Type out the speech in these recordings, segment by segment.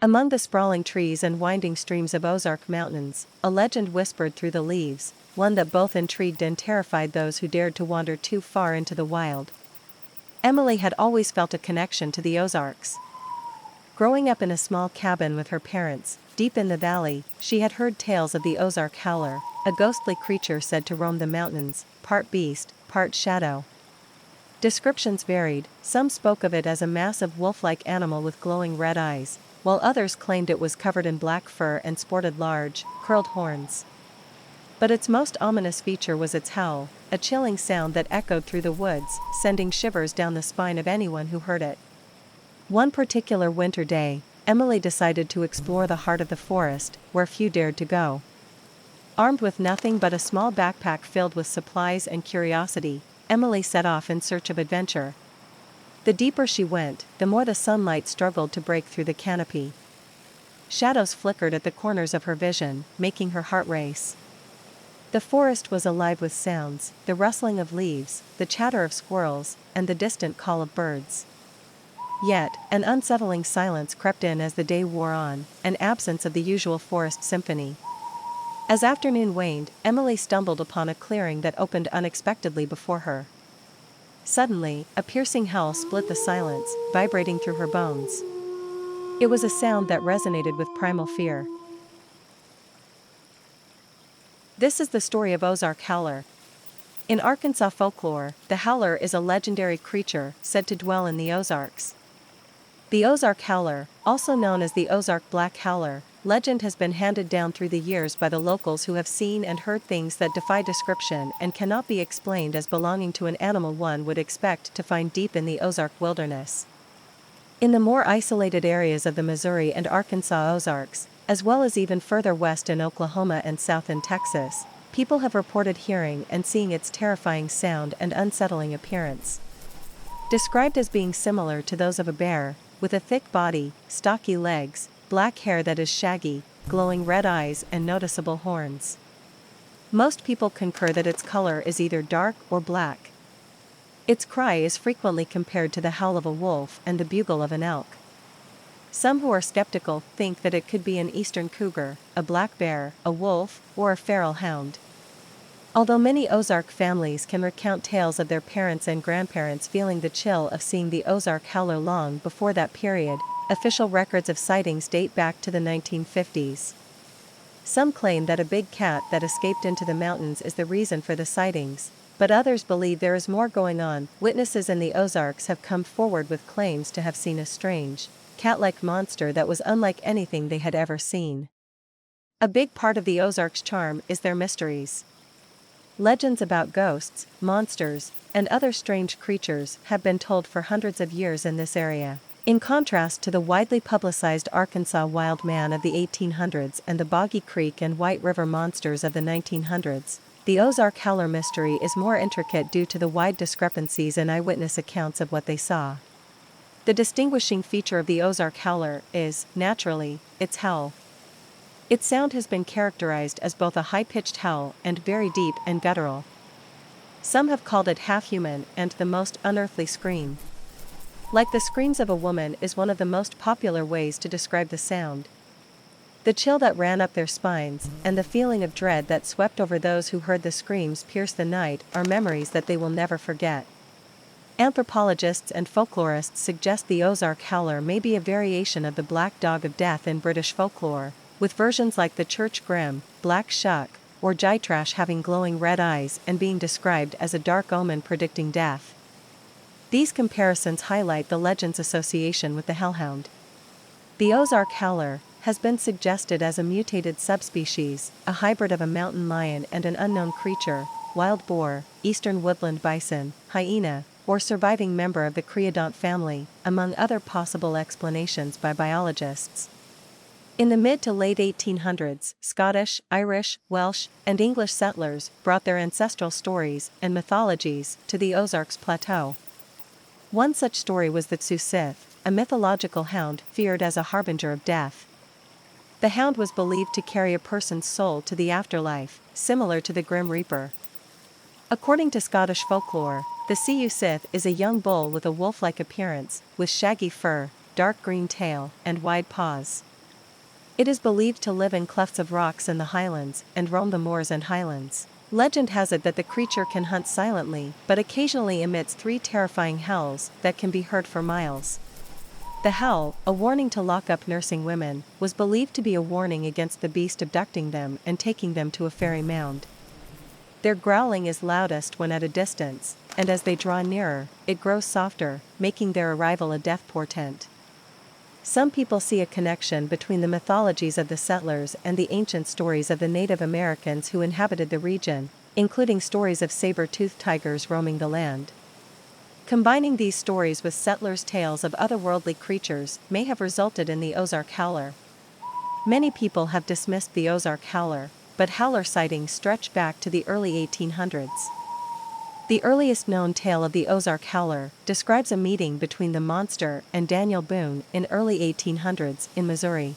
Among the sprawling trees and winding streams of Ozark Mountains, a legend whispered through the leaves, one that both intrigued and terrified those who dared to wander too far into the wild. Emily had always felt a connection to the Ozarks. Growing up in a small cabin with her parents, deep in the valley, she had heard tales of the Ozark Howler, a ghostly creature said to roam the mountains, part beast, part shadow. Descriptions varied, some spoke of it as a massive wolf-like animal with glowing red eyes, while others claimed it was covered in black fur and sported large, curled horns. But its most ominous feature was its howl, a chilling sound that echoed through the woods, sending shivers down the spine of anyone who heard it. One particular winter day, Emily decided to explore the heart of the forest, where few dared to go. Armed with nothing but a small backpack filled with supplies and curiosity, Emily set off in search of adventure. The deeper she went, the more the sunlight struggled to break through the canopy. Shadows flickered at the corners of her vision, making her heart race. The forest was alive with sounds, the rustling of leaves, the chatter of squirrels, and the distant call of birds. Yet, an unsettling silence crept in as the day wore on, an absence of the usual forest symphony. As afternoon waned, Emily stumbled upon a clearing that opened unexpectedly before her. Suddenly, a piercing howl split the silence, vibrating through her bones. It was a sound that resonated with primal fear. This is the story of Ozark Howler. In Arkansas folklore, the howler is a legendary creature said to dwell in the Ozarks. The Ozark Howler, also known as the Ozark Black Howler, legend has been handed down through the years by the locals who have seen and heard things that defy description and cannot be explained as belonging to an animal one would expect to find deep in the Ozark wilderness. In the more isolated areas of the Missouri and Arkansas Ozarks, as well as even further west in Oklahoma and south in Texas, people have reported hearing and seeing its terrifying sound and unsettling appearance. Described as being similar to those of a bear, with a thick body, stocky legs, black hair that is shaggy, glowing red eyes and noticeable horns. Most people concur that its color is either dark or black. Its cry is frequently compared to the howl of a wolf and the bugle of an elk. Some who are skeptical think that it could be an eastern cougar, a black bear, a wolf, or a feral hound. Although many Ozark families can recount tales of their parents and grandparents feeling the chill of seeing the Ozark Howler long before that period, official records of sightings date back to the 1950s. Some claim that a big cat that escaped into the mountains is the reason for the sightings, but others believe there is more going on. Witnesses in the Ozarks have come forward with claims to have seen a strange, cat-like monster that was unlike anything they had ever seen. A big part of the Ozarks' charm is their mysteries. Legends about ghosts, monsters, and other strange creatures have been told for hundreds of years in this area. In contrast to the widely publicized Arkansas wild man of the 1800s and the Boggy Creek and White River monsters of the 1900s, the Ozark Howler mystery is more intricate due to the wide discrepancies in eyewitness accounts of what they saw. The distinguishing feature of the Ozark Howler is, naturally, its howl. Its sound has been characterized as both a high-pitched howl and very deep and guttural. Some have called it half-human and the most unearthly scream. Like the screams of a woman is one of the most popular ways to describe the sound. The chill that ran up their spines and the feeling of dread that swept over those who heard the screams pierce the night are memories that they will never forget. Anthropologists and folklorists suggest the Ozark Howler may be a variation of the Black Dog of Death in British folklore, with versions like the Church Grim, Black Shuck, or Gytrash having glowing red eyes and being described as a dark omen predicting death. These comparisons highlight the legend's association with the hellhound. The Ozark Howler has been suggested as a mutated subspecies, a hybrid of a mountain lion and an unknown creature, wild boar, eastern woodland bison, hyena, or surviving member of the creodont family, among other possible explanations by biologists. In the mid to late 1800s, Scottish, Irish, Welsh, and English settlers brought their ancestral stories and mythologies to the Ozarks Plateau. One such story was the Tsusith, a mythological hound feared as a harbinger of death. The hound was believed to carry a person's soul to the afterlife, similar to the Grim Reaper. According to Scottish folklore, the Tsusith is a young bull with a wolf-like appearance, with shaggy fur, dark green tail, and wide paws. It is believed to live in clefts of rocks in the highlands and roam the moors and highlands. Legend has it that the creature can hunt silently but occasionally emits 3 terrifying howls that can be heard for miles. The howl, a warning to lock up nursing women, was believed to be a warning against the beast abducting them and taking them to a fairy mound. Their growling is loudest when at a distance, and as they draw nearer, it grows softer, making their arrival a death portent. Some people see a connection between the mythologies of the settlers and the ancient stories of the Native Americans who inhabited the region, including stories of saber-toothed tigers roaming the land. Combining these stories with settlers' tales of otherworldly creatures may have resulted in the Ozark Howler. Many people have dismissed the Ozark Howler, but howler sightings stretch back to the early 1800s. The earliest known tale of the Ozark Howler describes a meeting between the monster and Daniel Boone in early 1800s in Missouri.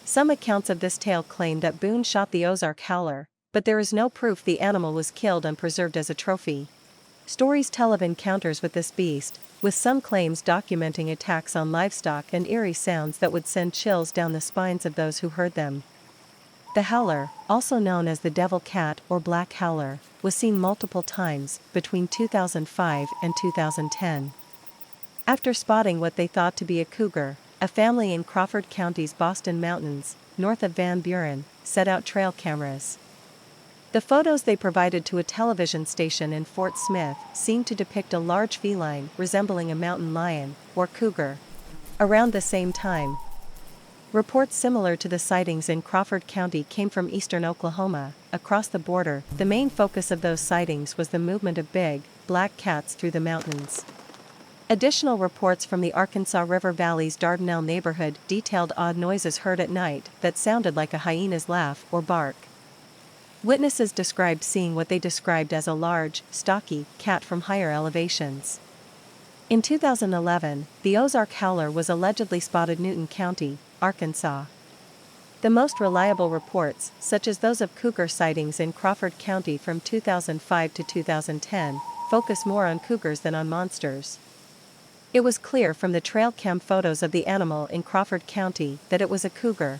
Some accounts of this tale claim that Boone shot the Ozark Howler, but there is no proof the animal was killed and preserved as a trophy. Stories tell of encounters with this beast, with some claims documenting attacks on livestock and eerie sounds that would send chills down the spines of those who heard them. The howler, also known as the devil cat or black howler, was seen multiple times between 2005 and 2010. After spotting what they thought to be a cougar, a family in Crawford County's Boston Mountains, north of Van Buren, set out trail cameras. The photos they provided to a television station in Fort Smith seemed to depict a large feline resembling a mountain lion or cougar. Around the same time, reports similar to the sightings in Crawford County came from eastern Oklahoma. Across the border, the main focus of those sightings was the movement of big, black cats through the mountains. Additional reports from the Arkansas River Valley's Dardanelle neighborhood detailed odd noises heard at night that sounded like a hyena's laugh or bark. Witnesses described seeing what they described as a large, stocky cat from higher elevations. In 2011, the Ozark Howler was allegedly spotted in Newton County, Arkansas. The most reliable reports, such as those of cougar sightings in Crawford County from 2005 to 2010, focus more on cougars than on monsters. It was clear from the trail cam photos of the animal in Crawford County that it was a cougar.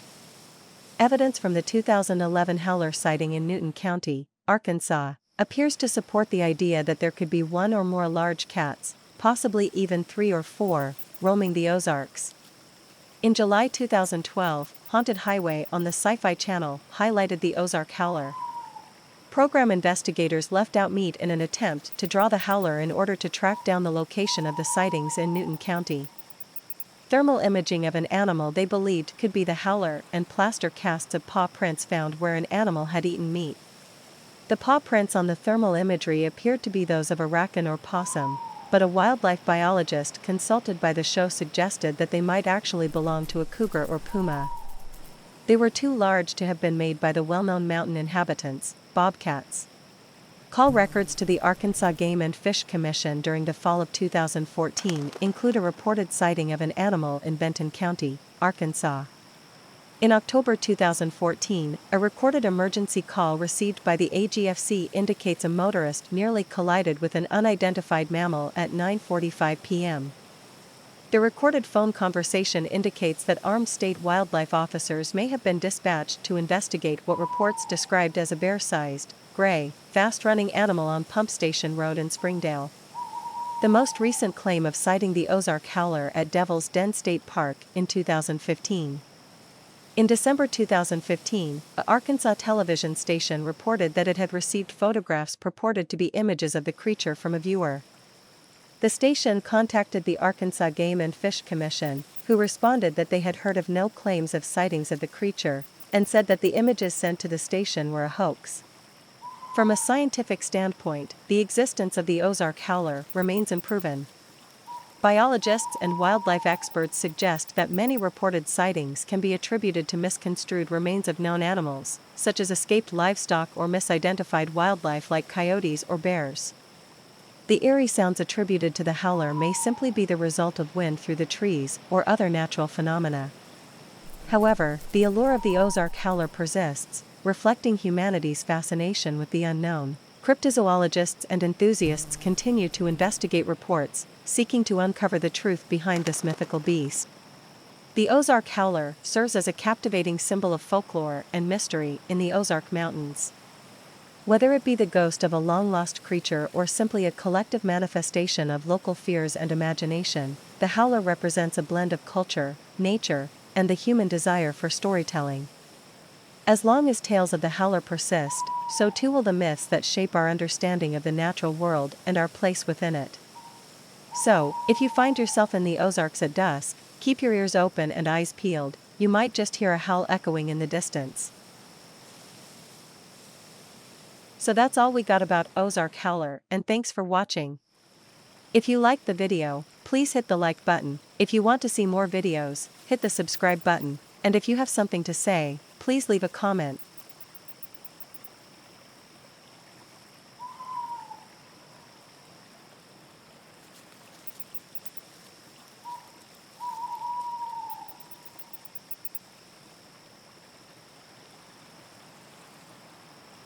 Evidence from the 2011 howler sighting in Newton County, Arkansas, appears to support the idea that there could be one or more large cats, possibly even 3 or 4, roaming the Ozarks. In July 2012, Haunted Highway on the Sci-Fi Channel highlighted the Ozark Howler. Program investigators left out meat in an attempt to draw the howler in order to track down the location of the sightings in Newton County. Thermal imaging of an animal they believed could be the howler and plaster casts of paw prints found where an animal had eaten meat. The paw prints on the thermal imagery appeared to be those of a raccoon or possum, but a wildlife biologist consulted by the show suggested that they might actually belong to a cougar or puma. They were too large to have been made by the well-known mountain inhabitants, bobcats. Call records to the Arkansas Game and Fish Commission during the fall of 2014 include a reported sighting of an animal in Benton County, Arkansas. In October 2014, a recorded emergency call received by the AGFC indicates a motorist nearly collided with an unidentified mammal at 9:45 p.m. The recorded phone conversation indicates that armed state wildlife officers may have been dispatched to investigate what reports described as a bear-sized, gray, fast-running animal on Pump Station Road in Springdale. The most recent claim of sighting the Ozark Howler at Devil's Den State Park in 2015. In December 2015, an Arkansas television station reported that it had received photographs purported to be images of the creature from a viewer. The station contacted the Arkansas Game and Fish Commission, who responded that they had heard of no claims of sightings of the creature, and said that the images sent to the station were a hoax. From a scientific standpoint, the existence of the Ozark Howler remains unproven. Biologists and wildlife experts suggest that many reported sightings can be attributed to misconstrued remains of known animals, such as escaped livestock or misidentified wildlife like coyotes or bears. The eerie sounds attributed to the howler may simply be the result of wind through the trees or other natural phenomena. However, the allure of the Ozark Howler persists, reflecting humanity's fascination with the unknown. Cryptozoologists and enthusiasts continue to investigate reports, seeking to uncover the truth behind this mythical beast. The Ozark Howler serves as a captivating symbol of folklore and mystery in the Ozark Mountains. Whether it be the ghost of a long-lost creature or simply a collective manifestation of local fears and imagination, the howler represents a blend of culture, nature, and the human desire for storytelling. As long as tales of the howler persist, so too will the myths that shape our understanding of the natural world and our place within it. So, if you find yourself in the Ozarks at dusk, keep your ears open and eyes peeled, you might just hear a howl echoing in the distance. So that's all we got about Ozark Howler, and thanks for watching. If you liked the video, please hit the like button. If you want to see more videos, hit the subscribe button, and if you have something to say, please leave a comment.